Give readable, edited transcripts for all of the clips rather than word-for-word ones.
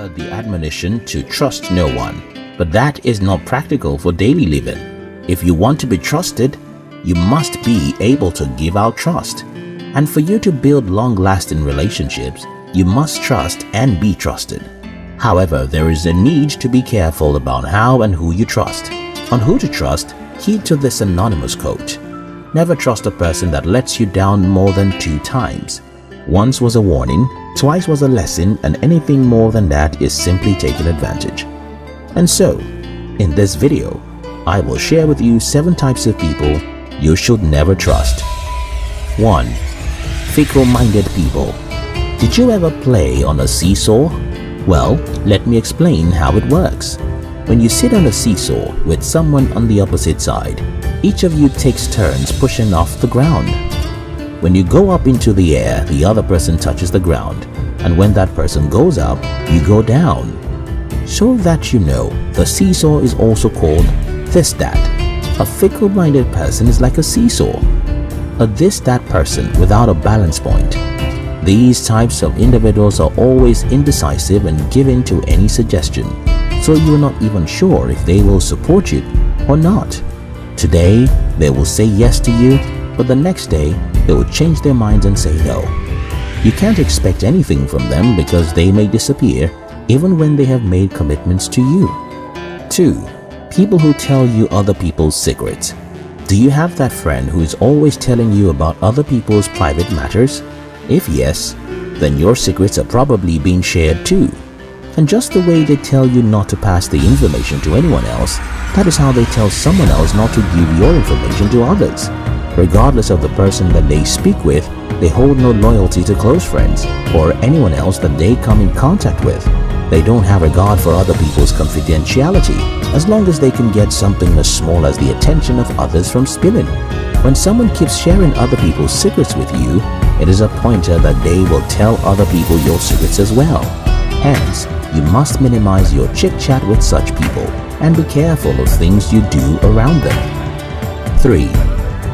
heard the admonition to trust no one, but that is not practical for daily living. If you want to be trusted, you must be able to give out trust. And for you to build long-lasting relationships, you must trust and be trusted. However, there is a need to be careful about how and who you trust. On who to trust, heed to this anonymous quote. Never trust a person that lets you down more than 2 times. Once was a warning, twice was a lesson, and anything more than that is simply taking advantage. And so, in this video, I will share with you 7 types of people you should never trust. 1. Fickle-minded people. Did you ever play on a seesaw? Well, let me explain how it works. When you sit on a seesaw with someone on the opposite side, each of you takes turns pushing off the ground. When you go up into the air, the other person touches the ground, and when that person goes up, you go down. So that you know, the seesaw is also called this-that. A fickle-minded person is like a seesaw, a this-that person without a balance point. These types of individuals are always indecisive and given to any suggestion, so you are not even sure if they will support you or not. Today, they will say yes to you, but the next day, they will change their minds and say no. You can't expect anything from them because they may disappear even when they have made commitments to you. 2. People who tell you other people's secrets. Do you have that friend who is always telling you about other people's private matters? If yes, then your secrets are probably being shared too. And just the way they tell you not to pass the information to anyone else, that is how they tell someone else not to give your information to others. Regardless of the person that they speak with, they hold no loyalty to close friends or anyone else that they come in contact with. They don't have regard for other people's confidentiality as long as they can get something as small as the attention of others from spilling. When someone keeps sharing other people's secrets with you, it is a pointer that they will tell other people your secrets as well. Hence, you must minimize your chit-chat with such people and be careful of things you do around them. 3.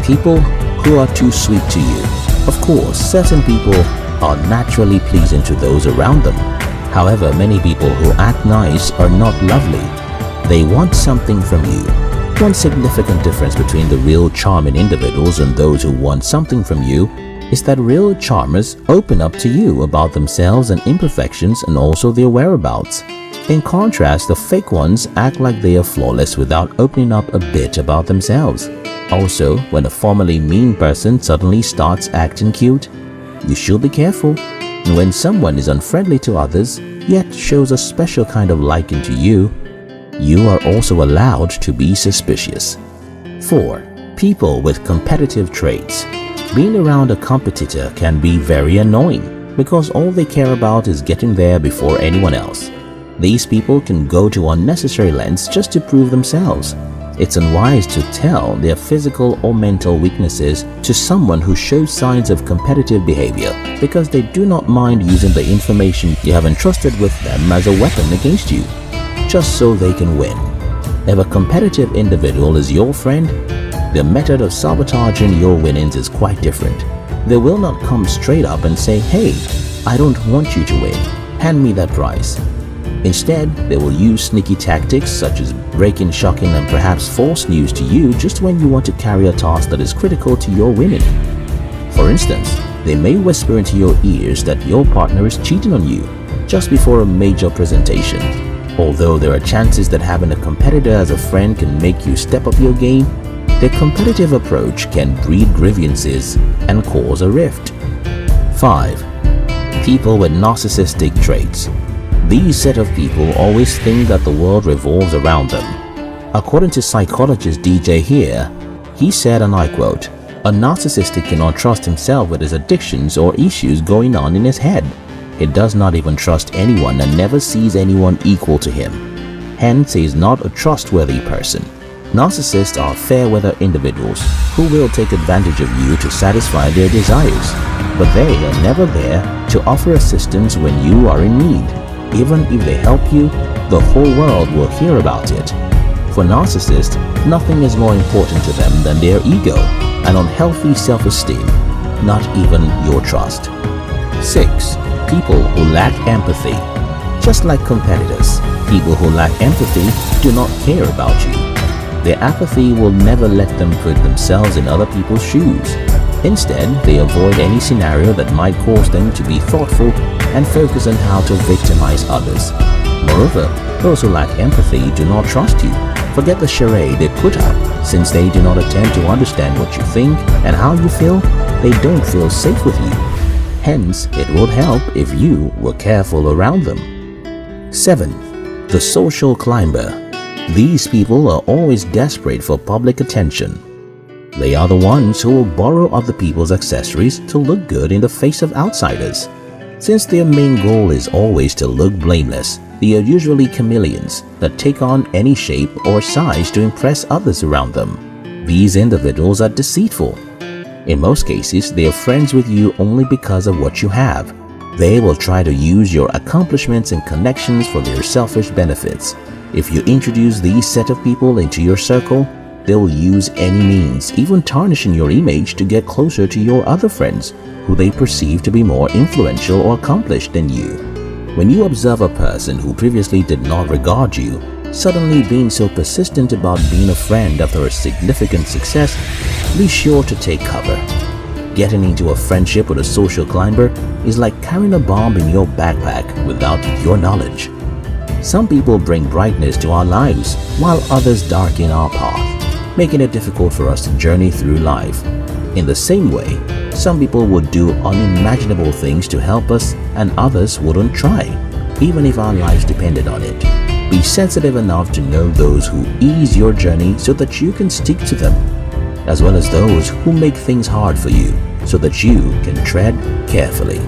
People who are too sweet to you. Of course, certain people are naturally pleasing to those around them. However, many people who act nice are not lovely. They want something from you. One significant difference between the real charming individuals and those who want something from you is that real charmers open up to you about themselves and imperfections and also their whereabouts. In contrast, the fake ones act like they are flawless without opening up a bit about themselves. Also, when a formerly mean person suddenly starts acting cute, you should be careful. And when someone is unfriendly to others, yet shows a special kind of liking to you, you are also allowed to be suspicious. 4. People with competitive traits. Being around a competitor can be very annoying because all they care about is getting there before anyone else. These people can go to unnecessary lengths just to prove themselves. It's unwise to tell their physical or mental weaknesses to someone who shows signs of competitive behavior because they do not mind using the information you have entrusted with them as a weapon against you, just so they can win. If a competitive individual is your friend, their method of sabotaging your winnings is quite different. They will not come straight up and say, "Hey, I don't want you to win. Hand me that prize." Instead, they will use sneaky tactics such as breaking, shocking, and perhaps false news to you just when you want to carry a task that is critical to your winning. For instance, they may whisper into your ears that your partner is cheating on you just before a major presentation. Although there are chances that having a competitor as a friend can make you step up your game, their competitive approach can breed grievances and cause a rift. 5. People with narcissistic traits. These set of people always think that the world revolves around them. According to psychologist DJ here, he said, and I quote, "A narcissistic cannot trust himself with his addictions or issues going on in his head. He does not even trust anyone and never sees anyone equal to him. Hence, he is not a trustworthy person." Narcissists are fair-weather individuals who will take advantage of you to satisfy their desires, but they are never there to offer assistance when you are in need. Even if they help you, the whole world will hear about it. For narcissists, nothing is more important to them than their ego and unhealthy self-esteem, not even your trust. 6. People who lack empathy. Just like competitors, people who lack empathy do not care about you. Their apathy will never let them put themselves in other people's shoes. Instead, they avoid any scenario that might cause them to be thoughtful and focus on how to victimize others. Moreover, those who lack empathy do not trust you. Forget the charade they put up. Since they do not attempt to understand what you think and how you feel, they don't feel safe with you. Hence, it would help if you were careful around them. 7. The social climber. These people are always desperate for public attention. They are the ones who will borrow other people's accessories to look good in the face of outsiders. Since their main goal is always to look blameless, they are usually chameleons that take on any shape or size to impress others around them. These individuals are deceitful. In most cases, they are friends with you only because of what you have. They will try to use your accomplishments and connections for their selfish benefits. If you introduce these set of people into your circle, they will use any means, even tarnishing your image, to get closer to your other friends who they perceive to be more influential or accomplished than you. When you observe a person who previously did not regard you, suddenly being so persistent about being a friend after a significant success, be sure to take cover. Getting into a friendship with a social climber is like carrying a bomb in your backpack without your knowledge. Some people bring brightness to our lives, while others darken our path, making it difficult for us to journey through life. In the same way, some people would do unimaginable things to help us and others wouldn't try, even if our lives depended on it. Be sensitive enough to know those who ease your journey so that you can stick to them, as well as those who make things hard for you so that you can tread carefully.